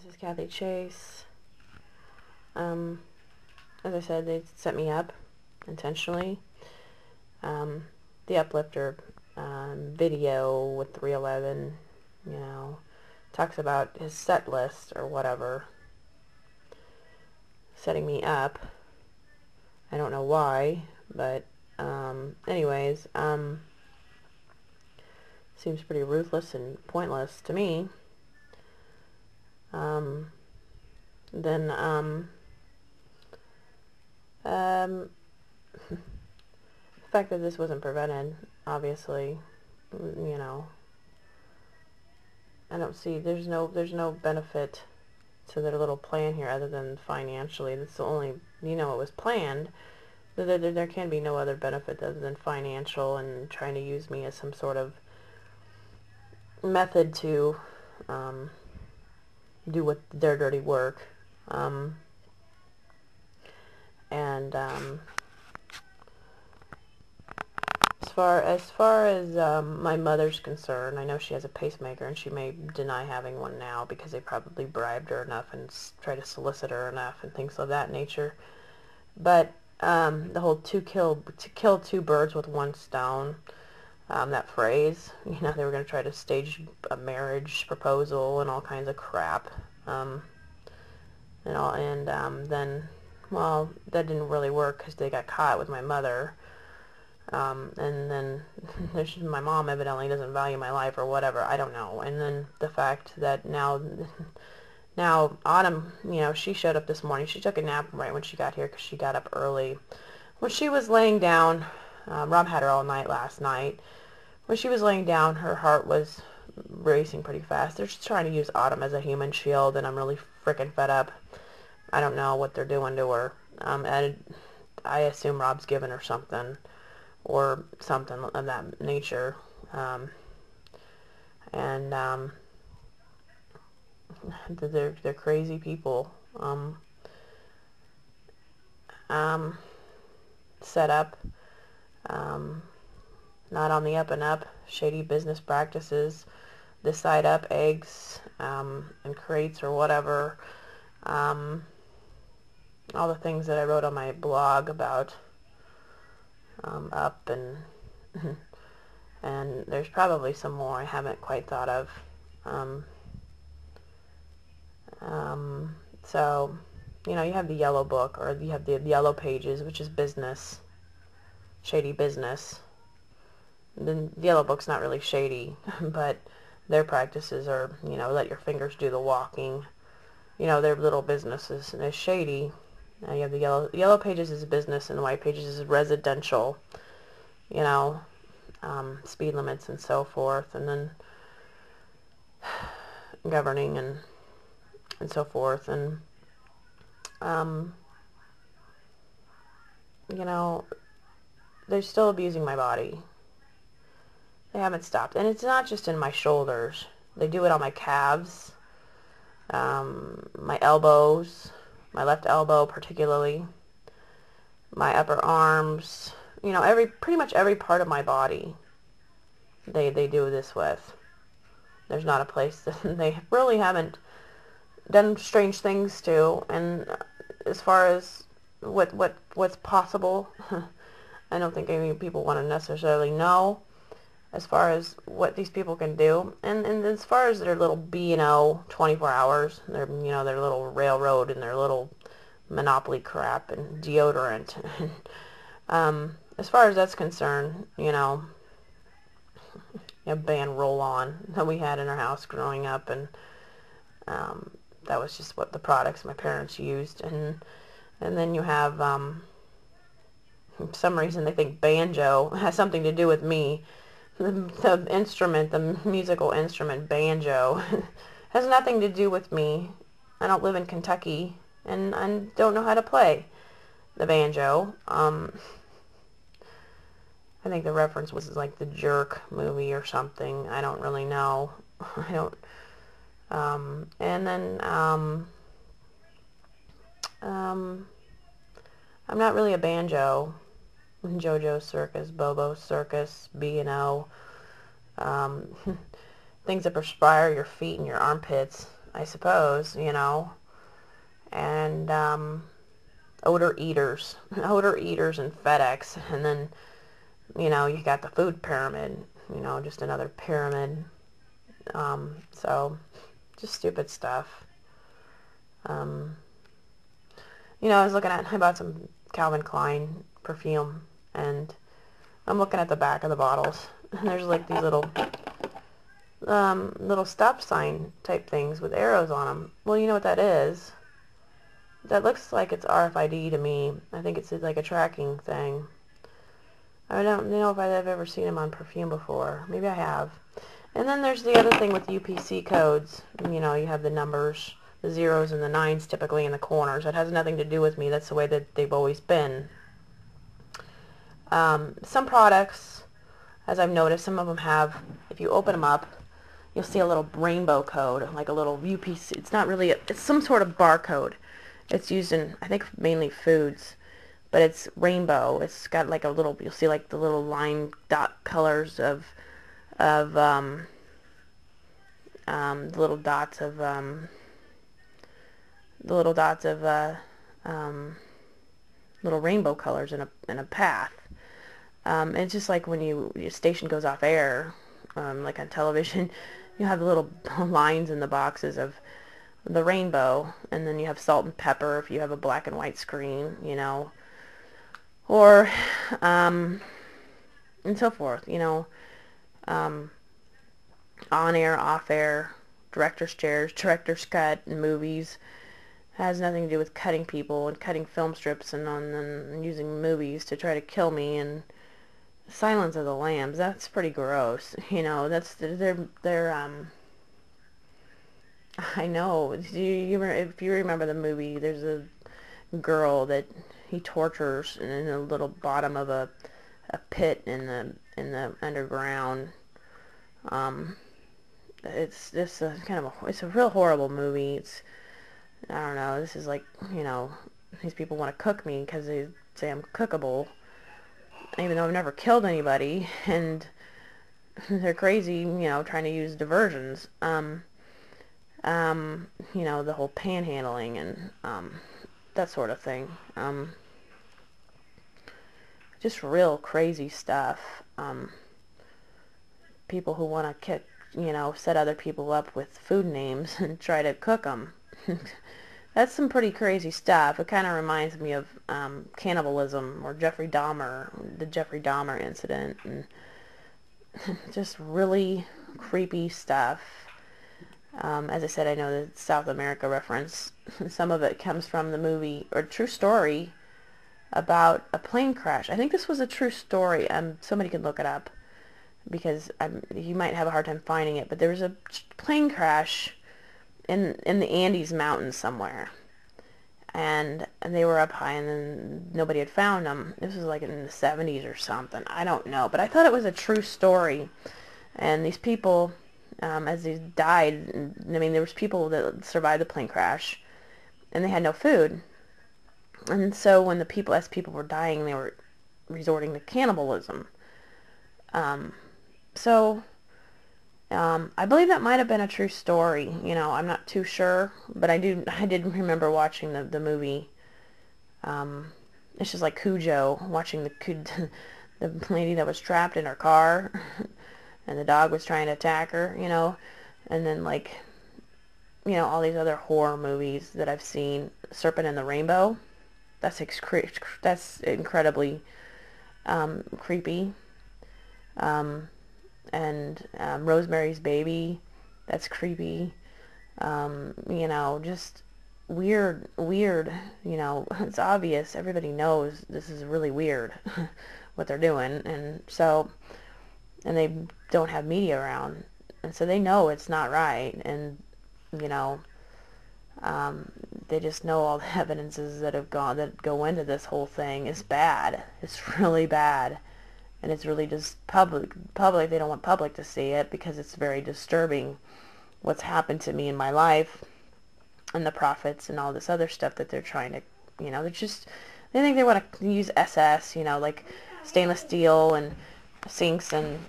This is Kathy Chase. As I said, they set me up intentionally. The uplifter video with 311, talks about his set list or whatever, setting me up. I don't know why, but anyways, seems pretty ruthless and pointless to me. Then the fact that this wasn't prevented, obviously, I don't see, there's no benefit to their little plan here other than financially. That's the only, it was planned. There can be no other benefit other than financial and trying to use me as some sort of method to do what their dirty work. As far as my mother's concerned, I know she has a pacemaker, and she may deny having one now because they probably bribed her enough and try to solicit her enough and things of that nature. But the whole to kill two birds with one stone, that phrase, they were going to try to stage a marriage proposal and all kinds of crap, then, well, that didn't really work because they got caught with my mother. And then my mom evidently doesn't value my life or whatever, I don't know. And then the fact that now Autumn, she showed up this morning. She took a nap right when she got here because she got up early. When she was laying down, Rob had her all night last night. When she was laying down, her heart was racing pretty fast. They're just trying to use Autumn as a human shield, and I'm really freaking fed up. I don't know what they're doing to her. I assume Rob's given her something, or something of that nature. They're crazy people. Set up, not on the up and up, shady business practices, this side up, eggs, in crates or whatever, all the things that I wrote on my blog about, up, and there's probably some more I haven't quite thought of. So, you have the yellow book, or you have the yellow pages, which is business, shady business. The yellow book's not really shady, but their practices are, let your fingers do the walking. Their little businesses, and it's shady. You have the yellow pages is business, and the white pages is residential, speed limits and so forth, and then governing and so forth, and they're still abusing my body. They haven't stopped, and it's not just in my shoulders. They do it on my calves, my elbows, my left elbow particularly, my upper arms, pretty much every part of my body they do this with. There's not a place that they really haven't done strange things to. And as far as what's possible, I don't think any people want to necessarily know as far as what these people can do. And as far as their little B&O 24 hours, their their little railroad and their little monopoly crap and deodorant. As far as that's concerned, band roll-on that we had in our house growing up, and that was just what the products my parents used. And then you have, for some reason they think banjo has something to do with me. The instrument, the musical instrument banjo, has nothing to do with me. I don't live in Kentucky, and I don't know how to play the banjo. I think the reference was like the Jerk movie or something. I don't really know. I don't. And then I'm not really a banjo. JoJo Circus, Bobo Circus, B&O, things that perspire your feet and your armpits. I suppose, you know, and odor eaters, odor eaters and FedEx, and then, you know, you got the food pyramid, you know, just another pyramid. So just stupid stuff. Um, you know, I bought some Calvin Klein perfume, and I'm looking at the back of the bottles, and there's like these little stop sign type things with arrows on them. Well, you know what that is? That looks like it's RFID to me. I think it's like a tracking thing. I don't know if I've ever seen them on perfume before. Maybe I have. And then there's the other thing with UPC codes. You know, you have the numbers, the zeros and the nines typically in the corners. That has nothing to do with me. That's the way that they've always been. Some products, as I've noticed, some of them have, if you open them up, you'll see a little rainbow code, like a little UPC. It's not really, it's some sort of barcode. It's used in, I think, mainly foods, but it's rainbow. It's got like a little, you'll see like the little line dot colors of the little dots of um, little rainbow colors in a path. It's just like when your station goes off air, like on television, you have the little lines in the boxes of the rainbow, and then you have salt and pepper if you have a black and white screen, you know, or and so forth, you know, on air, off air, director's chairs, director's cut in movies. Has nothing to do with cutting people and cutting film strips and using movies to try to kill me. And Silence of the Lambs, that's pretty gross. You know, that's they're I know. If you remember the movie, there's a girl that he tortures in the little bottom of a pit in the underground. It's just it's a real horrible movie. I don't know. This is like, you know, these people want to cook me because they say I'm cookable, even though I've never killed anybody, and they're crazy, you know, trying to use diversions. You know, the whole panhandling and that sort of thing. Just real crazy stuff. People who want to kick, you know, set other people up with food names and try to cook them. That's some pretty crazy stuff. It kind of reminds me of cannibalism or Jeffrey Dahmer, the Jeffrey Dahmer incident, and just really creepy stuff. As I said, I know the South America reference. Some of it comes from the movie, or true story, about a plane crash. I think this was a true story. Somebody can look it up, because you might have a hard time finding it, but there was a plane crash in the Andes Mountains somewhere, and they were up high, and then nobody had found them. This was like in the 70s or something. I don't know, but I thought it was a true story. And these people, as they died, I mean, there was people that survived the plane crash, and they had no food. And so when as people were dying, they were resorting to cannibalism. So I believe that might have been a true story. You know, I'm not too sure, but I did remember watching the movie. It's just like Cujo, watching the lady that was trapped in her car, and the dog was trying to attack her, you know, and then like, you know, all these other horror movies that I've seen. Serpent and the Rainbow, that's incredibly creepy. And Rosemary's Baby, that's creepy. You know, just weird, you know, it's obvious, everybody knows this is really weird, what they're doing, and they don't have media around, and so they know it's not right, and, you know, they just know all the evidences that go into this whole thing is bad. It's really bad. And it's really just public, they don't want public to see it because it's very disturbing what's happened to me in my life, and the prophets and all this other stuff that they're trying to, you know, they think they want to use SS, you know, like stainless steel and sinks and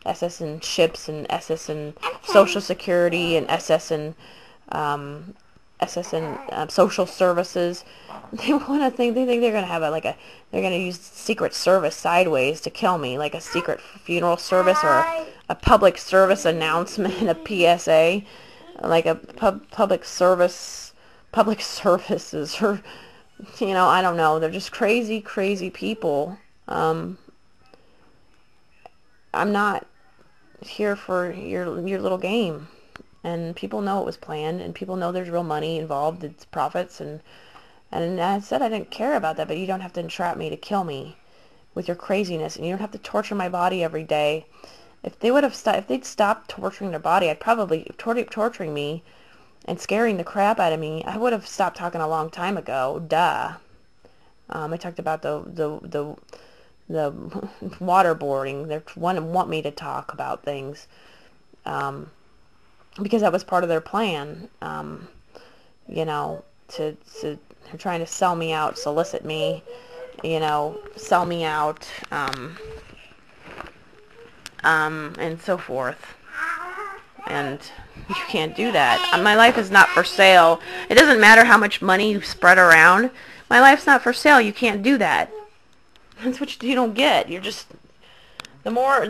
SS in ships and SS in Social Security and SS in social services. They want to think they think they're gonna have they're gonna use Secret Service sideways to kill me, like a secret funeral service or a public service announcement, a PSA, like a public services, or I don't know. They're just crazy, crazy people. I'm not here for your little game. And people know it was planned, and people know there's real money involved. It's profits, and I said I didn't care about that, but you don't have to entrap me to kill me with your craziness, and you don't have to torture my body every day. If they'd stopped torturing their body, I'd probably torturing me and scaring the crap out of me. I would have stopped talking a long time ago. Duh. I talked about the waterboarding. They want me to talk about things. Because that was part of their plan, they're trying to sell me out, solicit me, sell me out, and so forth. And you can't do that. My life is not for sale. It doesn't matter how much money you spread around. My life's not for sale. You can't do that. That's what you don't get. You're just the more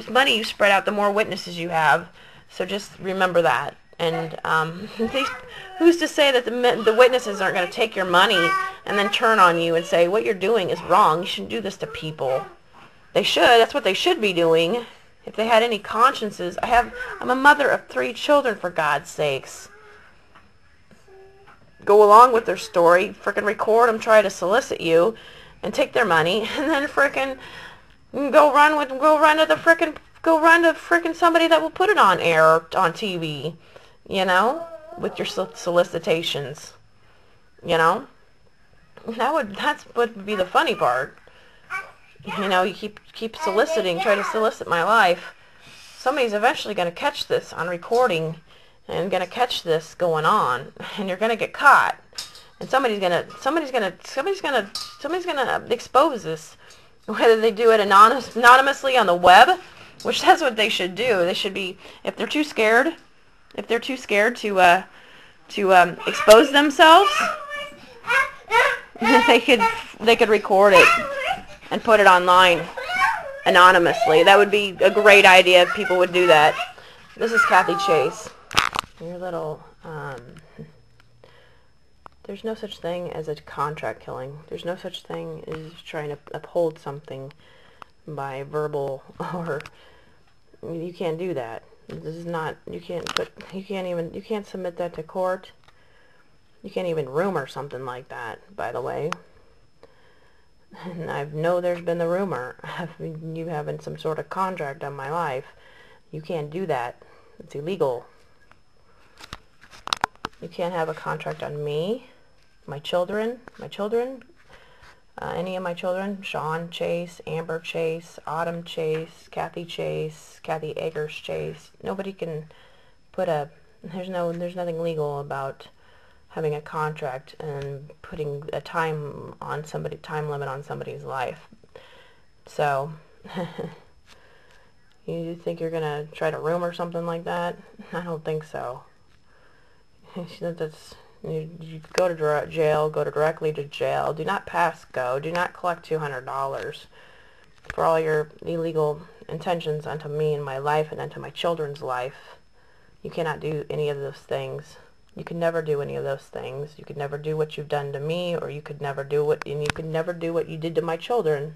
money you spread out, the more witnesses you have. So just remember that. And who's to say that the witnesses aren't going to take your money and then turn on you and say, what you're doing is wrong. You shouldn't do this to people. They should. That's what they should be doing. If they had any consciences. I'm a mother of 3 children, for God's sakes. Go along with their story. Frickin' record them, try to solicit you, and take their money, and then frickin' go run to frickin' somebody that will put it on air or on TV, with your solicitations, That's what would be the funny part. You keep soliciting, try to solicit my life. Somebody's eventually going to catch this on recording and going to catch this going on, and you're going to get caught. And somebody's going to expose this. Whether they do it anonymously on the web, which that's what they should do. They should be, if they're too scared to expose themselves, they could record it and put it online anonymously. That would be a great idea if people would do that. This is Kathy Chase. Your little there's no such thing as a contract killing. There's no such thing as trying to uphold something by verbal, or you can't do that. This is not, you can't submit that to court. You can't even rumor something like that, by the way. And I know there's been the rumor of you having some sort of contract on my life. You can't do that. It's illegal. You can't have a contract on me, my children, any of my children, Sean Chase, Amber Chase, Autumn Chase, Kathy Eggers Chase. Nobody can put there's nothing legal about having a contract and putting a time limit on somebody's life. So, you think you're going to try to rumor something like that? I don't think so. You go to jail, go directly to jail. Do not pass go. Do not collect $200 for all your illegal intentions onto me and my life and onto my children's life. You cannot do any of those things. You could never do any of those things. You could never do what you've done to me, or you could never do what you did to my children.